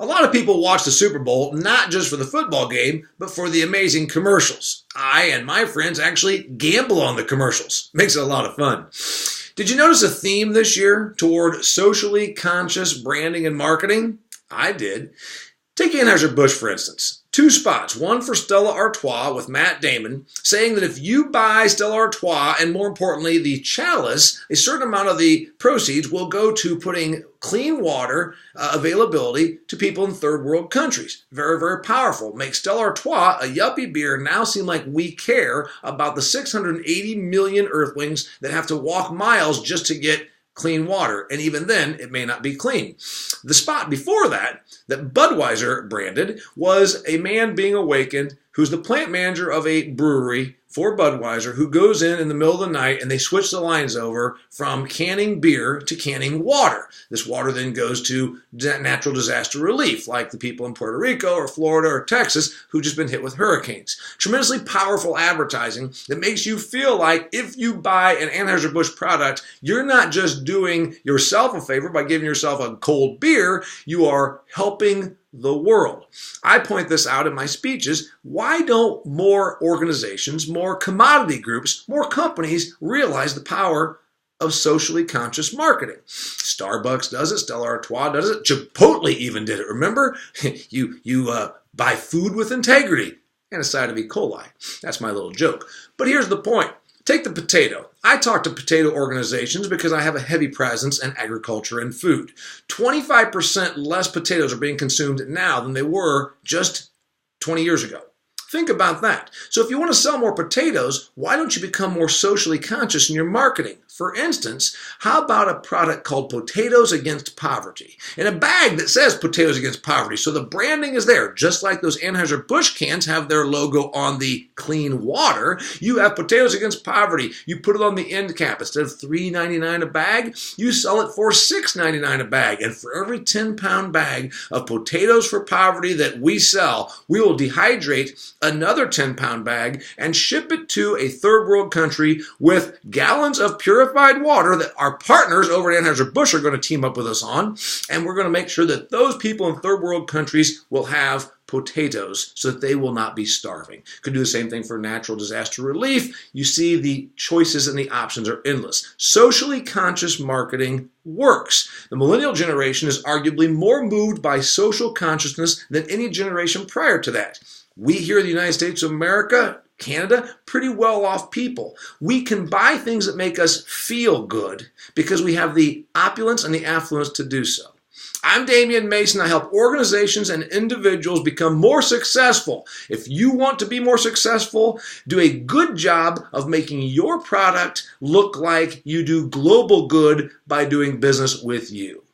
A lot of people watch the Super Bowl not just for the football game, but for the amazing commercials. I and my friends actually gamble on the commercials. Makes it a lot of fun. Did you notice a theme this year toward socially conscious branding and marketing? I did. Take Anheuser-Busch, for instance. 2 spots, one for Stella Artois with Matt Damon, saying that if you buy Stella Artois, and more importantly, the chalice, a certain amount of the proceeds will go to putting clean water availability to people in third world countries. Very, very powerful. Makes Stella Artois, a yuppie beer, now seem like we care about the 680 million earthlings that have to walk miles just to get clean water, and even then, it may not be clean. The spot before that Budweiser branded, was a man being awakened who's the plant manager of a brewery for Budweiser, who goes in the middle of the night and they switch the lines over from canning beer to canning water. This water then goes to natural disaster relief, like the people in Puerto Rico or Florida or Texas who've just been hit with hurricanes. Tremendously powerful advertising that makes you feel like if you buy an Anheuser-Busch product, you're not just doing yourself a favor by giving yourself a cold beer, you are helping the world. I point this out in my speeches. Why don't more organizations, more commodity groups, more companies realize the power of socially conscious marketing? Starbucks does it. Stella Artois does it. Chipotle even did it. Remember? You buy food with integrity and a side of E. coli. That's my little joke. But here's the point. Take the potato. I talk to potato organizations because I have a heavy presence in agriculture and food. 25% less potatoes are being consumed now than they were just 20 years ago. Think about that. So if you want to sell more potatoes, why don't you become more socially conscious in your marketing? For instance, how about a product called Potatoes Against Poverty? In a bag that says Potatoes Against Poverty. So the branding is there. Just like those Anheuser-Busch cans have their logo on the clean water, you have Potatoes Against Poverty. You put it on the end cap. Instead of $3.99 a bag, you sell it for $6.99 a bag. And for every 10-pound bag of Potatoes for Poverty that we sell, we will dehydrate another 10-pound bag and ship it to a third world country with gallons of purified water that our partners over at Anheuser-Busch are going to team up with us on. And we're going to make sure that those people in third world countries will have potatoes so that they will not be starving. Could do the same thing for natural disaster relief. You see, the choices and the options are endless. Socially conscious marketing works. The millennial generation is arguably more moved by social consciousness than any generation prior to that. We here in the United States of America, Canada, pretty well-off people. We can buy things that make us feel good because we have the opulence and the affluence to do so. I'm Damian Mason. I help organizations and individuals become more successful. If you want to be more successful, do a good job of making your product look like you do global good by doing business with you.